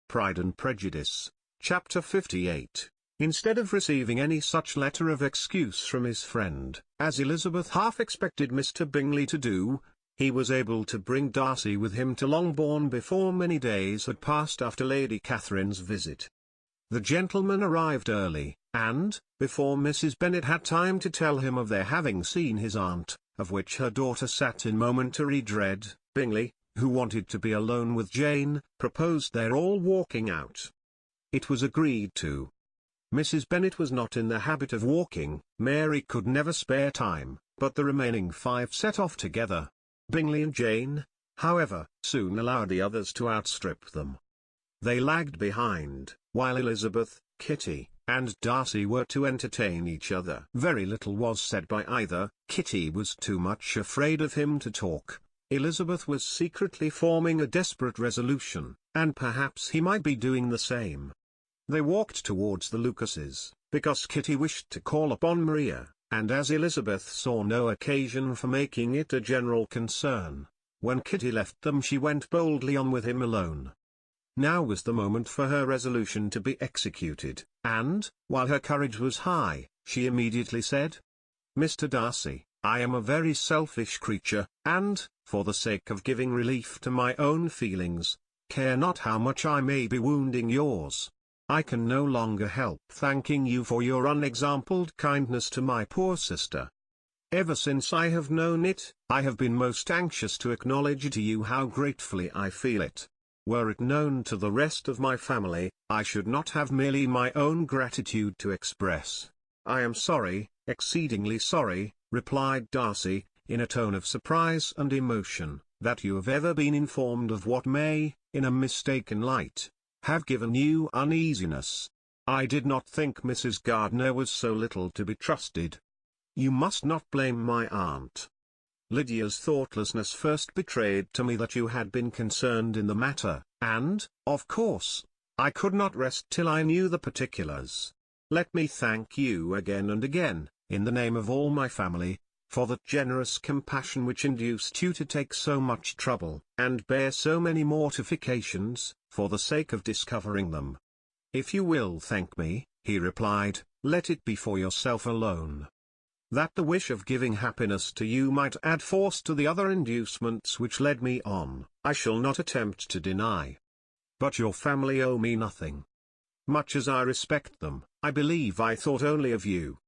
Pride and Prejudice, Chapter 58. Instead of receiving any such letter of excuse from his friend, as Elizabeth half expected Mr. Bingley to do, he was able to bring Darcy with him to Longbourn before many days had passed after Lady Catherine's visit. The gentleman arrived early, and, before Mrs. Bennet had time to tell him of their having seen his aunt, of which her daughter sat in momentary dread, Bingley, who wanted to be alone with Jane, proposed their all walking out. It was agreed to. Mrs. Bennet was not in the habit of walking, Mary could never spare time, but the remaining 5 set off together. Bingley and Jane, however, soon allowed the others to outstrip them. They lagged behind, while Elizabeth, Kitty, and Darcy were to entertain each other. Very little was said by either. Kitty was too much afraid of him to talk. Elizabeth was secretly forming a desperate resolution, and perhaps he might be doing the same. They walked towards the Lucases, because Kitty wished to call upon Maria, and as Elizabeth saw no occasion for making it a general concern. When Kitty left them she went boldly on with him alone. Now was the moment for her resolution to be executed, and, while her courage was high, she immediately said, "Mr. Darcy, I am a very selfish creature, and, for the sake of giving relief to my own feelings, care not how much I may be wounding yours. I can no longer help thanking you for your unexampled kindness to my poor sister. Ever since I have known it, I have been most anxious to acknowledge to you how gratefully I feel it. Were it known to the rest of my family, I should not have merely my own gratitude to express. I am sorry, exceedingly sorry," replied Darcy, in a tone of surprise and emotion, "that you have ever been informed of what may, in a mistaken light, have given you uneasiness. I did not think Mrs. Gardiner was so little to be trusted. You must not blame my aunt. Lydia's thoughtlessness first betrayed to me that you had been concerned in the matter, and, of course, I could not rest till I knew the particulars. Let me thank you again and again, in the name of all my family, for that generous compassion which induced you to take so much trouble, and bear so many mortifications, for the sake of discovering them. If you will thank me," he replied, "let it be for yourself alone. That the wish of giving happiness to you might add force to the other inducements which led me on, I shall not attempt to deny. But your family owe me nothing. Much as I respect them, I believe I thought only of you."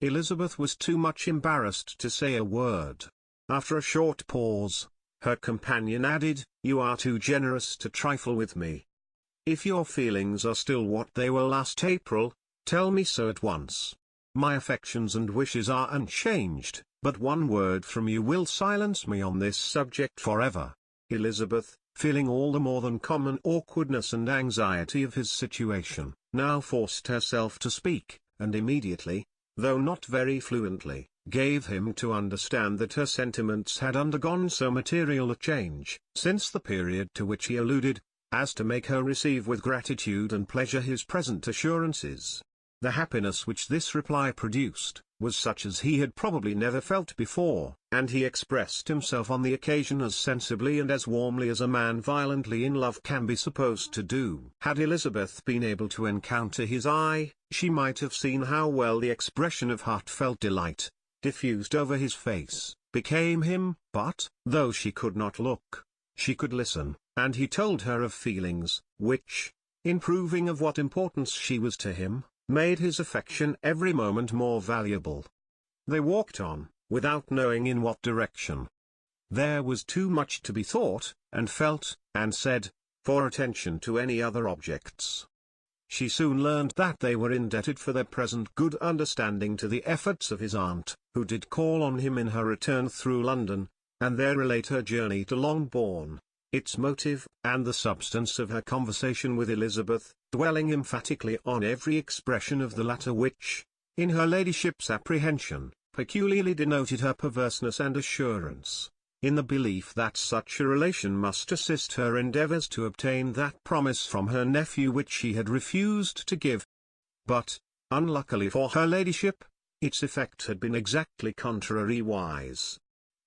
Elizabeth was too much embarrassed to say a word. After a short pause, her companion added, "You are too generous to trifle with me. If your feelings are still what they were last April, tell me so at once. My affections and wishes are unchanged, but one word from you will silence me on this subject forever." Elizabeth, feeling all the more than common awkwardness and anxiety of his situation, now forced herself to speak, and immediately, though not very fluently, gave him to understand that her sentiments had undergone so material a change, since the period to which he alluded, as to make her receive with gratitude and pleasure his present assurances. The happiness which this reply produced, was such as he had probably never felt before, and he expressed himself on the occasion as sensibly and as warmly as a man violently in love can be supposed to do. Had Elizabeth been able to encounter his eye, she might have seen how well the expression of heartfelt delight, diffused over his face, became him, but, though she could not look, she could listen, and he told her of feelings, which, in proving of what importance she was to him, made his affection every moment more valuable. They walked on, without knowing in what direction. There was too much to be thought, and felt, and said, for attention to any other objects. She soon learned that they were indebted for their present good understanding to the efforts of his aunt, who did call on him in her return through London, and there relate her journey to Longbourn, its motive, and the substance of her conversation with Elizabeth, dwelling emphatically on every expression of the latter which, in her ladyship's apprehension, peculiarly denoted her perverseness and assurance, in the belief that such a relation must assist her endeavours to obtain that promise from her nephew which she had refused to give. But, unluckily for her ladyship, its effect had been exactly contrariwise.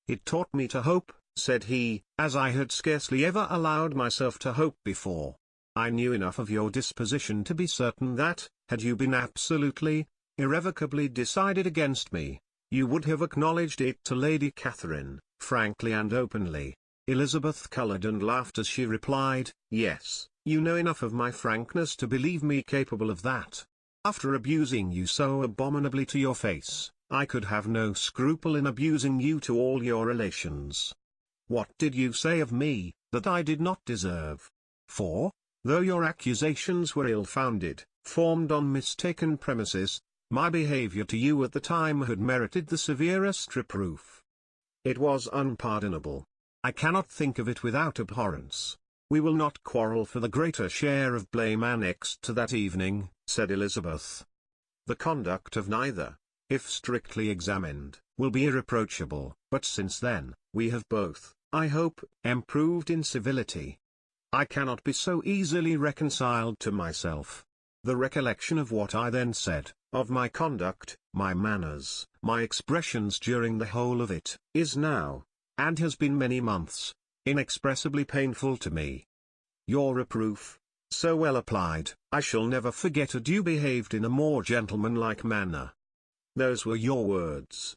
"It taught me to hope," said he, "as I had scarcely ever allowed myself to hope before. I knew enough of your disposition to be certain that, had you been absolutely, irrevocably decided against me, you would have acknowledged it to Lady Catherine, frankly and openly. Elizabeth coloured and laughed as she replied, "Yes, you know enough of my frankness to believe me capable of that. After abusing you so abominably to your face, I could have no scruple in abusing you to all your relations. What did you say of me, that I did not deserve? For, though your accusations were ill-founded, formed on mistaken premises, my behaviour to you at the time had merited the severest reproof. It was unpardonable. I cannot think of it without abhorrence. We will not quarrel for the greater share of blame annexed to that evening," said Elizabeth. "The conduct of neither, if strictly examined, will be irreproachable, but since then, we have both, I hope, improved in civility. I cannot be so easily reconciled to myself. The recollection of what I then said, of my conduct, my manners, my expressions during the whole of it, is now, and has been many months, inexpressibly painful to me. Your reproof, so well applied, I shall never forget, and you behaved in a more gentlemanlike manner. Those were your words.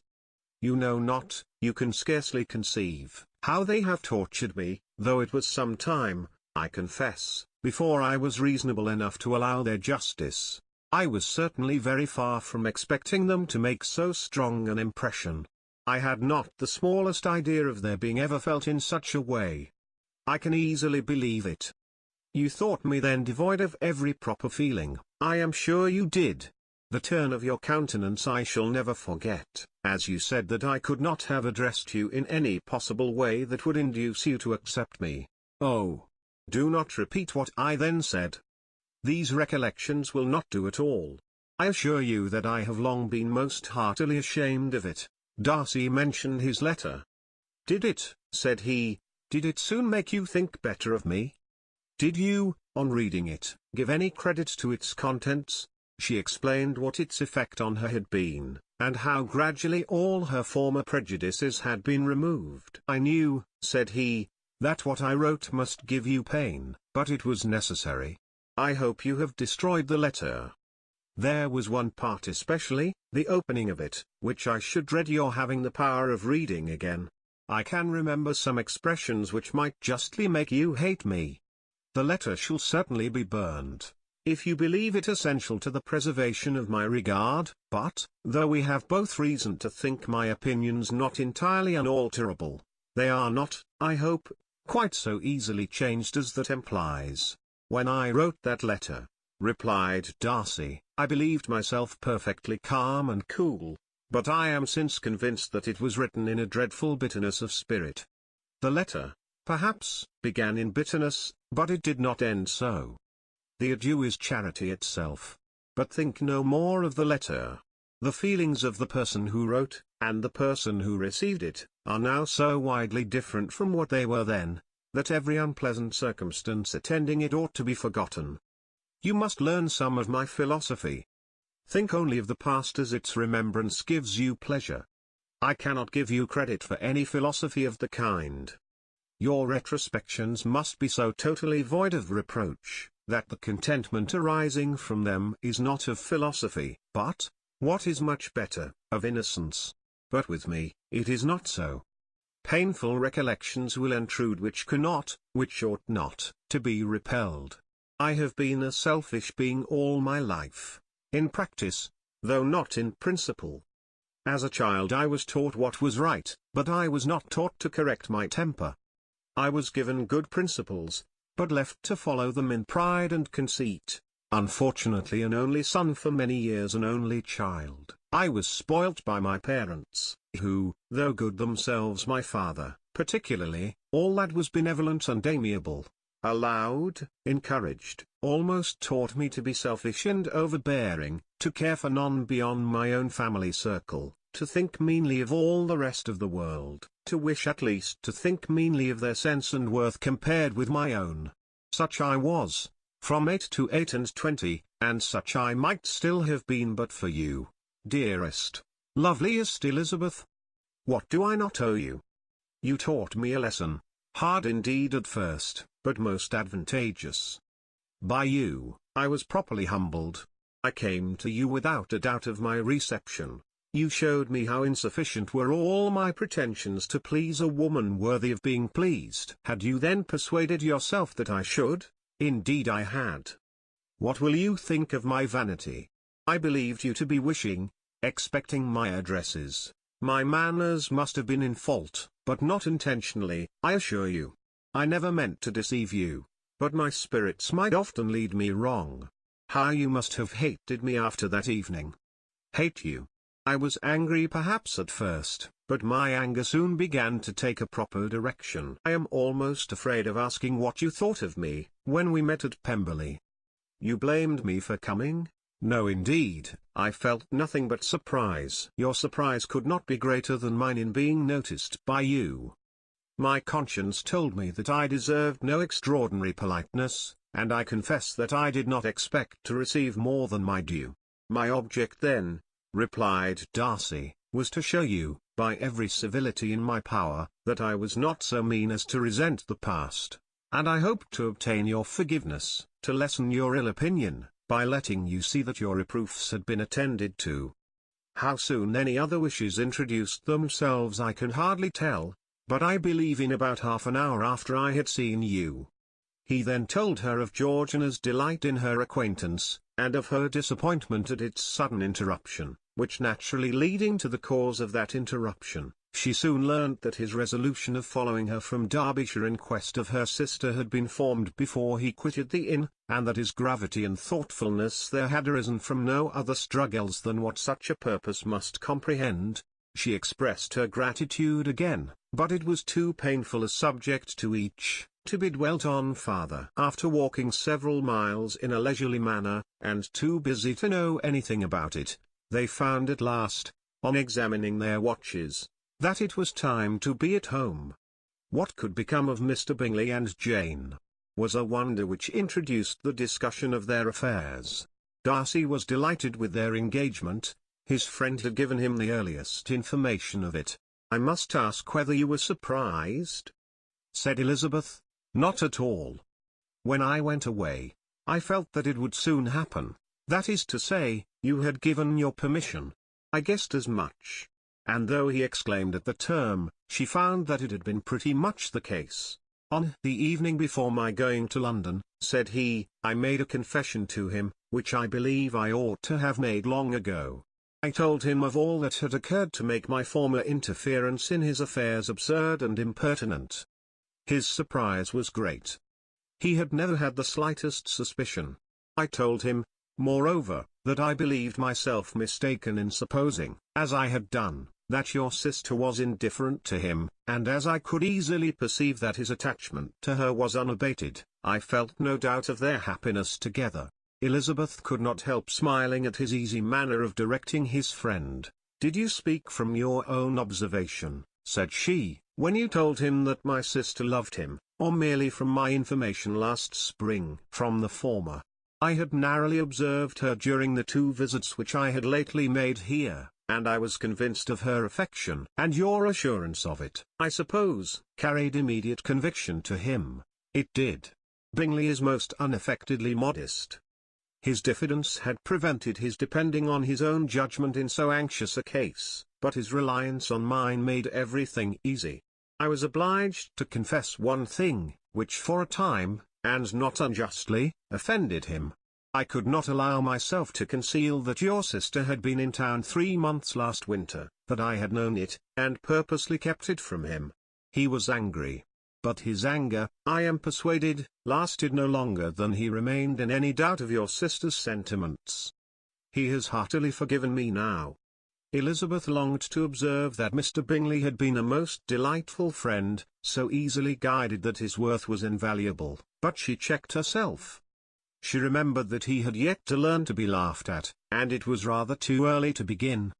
You know not, you can scarcely conceive, how they have tortured me, though it was some time, I confess, before I was reasonable enough to allow their justice. I was certainly very far from expecting them to make so strong an impression. I had not the smallest idea of their being ever felt in such a way. I can easily believe it. You thought me then devoid of every proper feeling, I am sure you did. The turn of your countenance I shall never forget, as you said that I could not have addressed you in any possible way that would induce you to accept me. Oh! Do not repeat what I then said. These recollections will not do at all. I assure you that I have long been most heartily ashamed of it. Darcy mentioned his letter. Did it, said he, did it soon make you think better of me? Did you, on reading it, give any credit to its contents? She explained what its effect on her had been, and how gradually all her former prejudices had been removed. I knew, said he, that what I wrote must give you pain, but it was necessary. I hope you have destroyed the letter. There was one part especially, the opening of it, which I should dread your having the power of reading again. I can remember some expressions which might justly make you hate me. The letter shall certainly be burned, if you believe it essential to the preservation of my regard, but, though we have both reason to think my opinions not entirely unalterable, they are not, I hope, quite so easily changed as that implies. When I wrote that letter, replied Darcy, I believed myself perfectly calm and cool, but I am since convinced that it was written in a dreadful bitterness of spirit. The letter, perhaps, began in bitterness, but it did not end so. The adieu is charity itself. But think no more of the letter. The feelings of the person who wrote, and the person who received it, are now so widely different from what they were then, that every unpleasant circumstance attending it ought to be forgotten. You must learn some of my philosophy. Think only of the past as its remembrance gives you pleasure. I cannot give you credit for any philosophy of the kind. Your retrospections must be so totally void of reproach, that the contentment arising from them is not of philosophy, but, what is much better, of innocence. But with me, it is not so. Painful recollections will intrude which cannot, which ought not, to be repelled. I have been a selfish being all my life, in practice, though not in principle. As a child I was taught what was right, but I was not taught to correct my temper. I was given good principles, but left to follow them in pride and conceit. Unfortunately an only son for many years, an only child, I was spoilt by my parents, who, though good themselves, my father, particularly, all that was benevolent and amiable, allowed, encouraged, almost taught me to be selfish and overbearing, to care for none beyond my own family circle, to think meanly of all the rest of the world, to wish at least to think meanly of their sense and worth compared with my own. Such I was, from 8 to 28, and such I might still have been but for you, dearest, loveliest Elizabeth. What do I not owe you? You taught me a lesson, hard indeed at first, but most advantageous. By you, I was properly humbled. I came to you without a doubt of my reception. You showed me how insufficient were all my pretensions to please a woman worthy of being pleased. Had you then persuaded yourself that I should? Indeed I had. What will you think of my vanity? I believed you to be wishing, expecting my addresses. My manners must have been in fault, but not intentionally, I assure you. I never meant to deceive you, but my spirits might often lead me wrong. How you must have hated me after that evening. Hate you? I was angry perhaps at first, but my anger soon began to take a proper direction. I am almost afraid of asking what you thought of me, when we met at Pemberley. You blamed me for coming? No indeed, I felt nothing but surprise. Your surprise could not be greater than mine in being noticed by you. My conscience told me that I deserved no extraordinary politeness, and I confess that I did not expect to receive more than my due. My object then, replied Darcy, was to show you, by every civility in my power, that I was not so mean as to resent the past, and I hoped to obtain your forgiveness, to lessen your ill opinion, by letting you see that your reproofs had been attended to. How soon any other wishes introduced themselves I can hardly tell, but I believe in about half an hour after I had seen you. He then told her of Georgiana's delight in her acquaintance, and of her disappointment at its sudden interruption, which naturally leading to the cause of that interruption, she soon learnt that his resolution of following her from Derbyshire in quest of her sister had been formed before he quitted the inn, and that his gravity and thoughtfulness there had arisen from no other struggles than what such a purpose must comprehend. She expressed her gratitude again, but it was too painful a subject to each, to be dwelt on farther. After walking several miles in a leisurely manner, and too busy to know anything about it, they found at last, on examining their watches, that it was time to be at home. What could become of Mr. Bingley and Jane, was a wonder which introduced the discussion of their affairs. Darcy was delighted with their engagement. His friend had given him the earliest information of it. I must ask whether you were surprised? Said Elizabeth. Not at all. When I went away, I felt that it would soon happen. That is to say, you had given your permission. I guessed as much. And though he exclaimed at the term, she found that it had been pretty much the case. On the evening before my going to London, said he, I made a confession to him, which I believe I ought to have made long ago. I told him of all that had occurred to make my former interference in his affairs absurd and impertinent. His surprise was great. He had never had the slightest suspicion. I told him, moreover, that I believed myself mistaken in supposing, as I had done, that your sister was indifferent to him, and as I could easily perceive that his attachment to her was unabated, I felt no doubt of their happiness together. Elizabeth could not help smiling at his easy manner of directing his friend. Did you speak from your own observation, said she, when you told him that my sister loved him, or merely from my information last spring? From the former. I had narrowly observed her during the 2 visits which I had lately made here, and I was convinced of her affection, and your assurance of it, I suppose, carried immediate conviction to him. It did. Bingley is most unaffectedly modest. His diffidence had prevented his depending on his own judgment in so anxious a case, but his reliance on mine made everything easy. I was obliged to confess one thing, which for a time, and not unjustly, offended him. I could not allow myself to conceal that your sister had been in town 3 months last winter, that I had known it, and purposely kept it from him. He was angry. But his anger, I am persuaded, lasted no longer than he remained in any doubt of your sister's sentiments. He has heartily forgiven me now. Elizabeth longed to observe that Mr. Bingley had been a most delightful friend, so easily guided that his worth was invaluable, but she checked herself. She remembered that he had yet to learn to be laughed at, and it was rather too early to begin.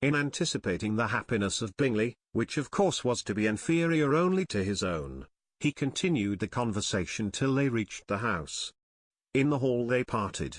In anticipating the happiness of Bingley, which of course was to be inferior only to his own, he continued the conversation till they reached the house. In the hall they parted.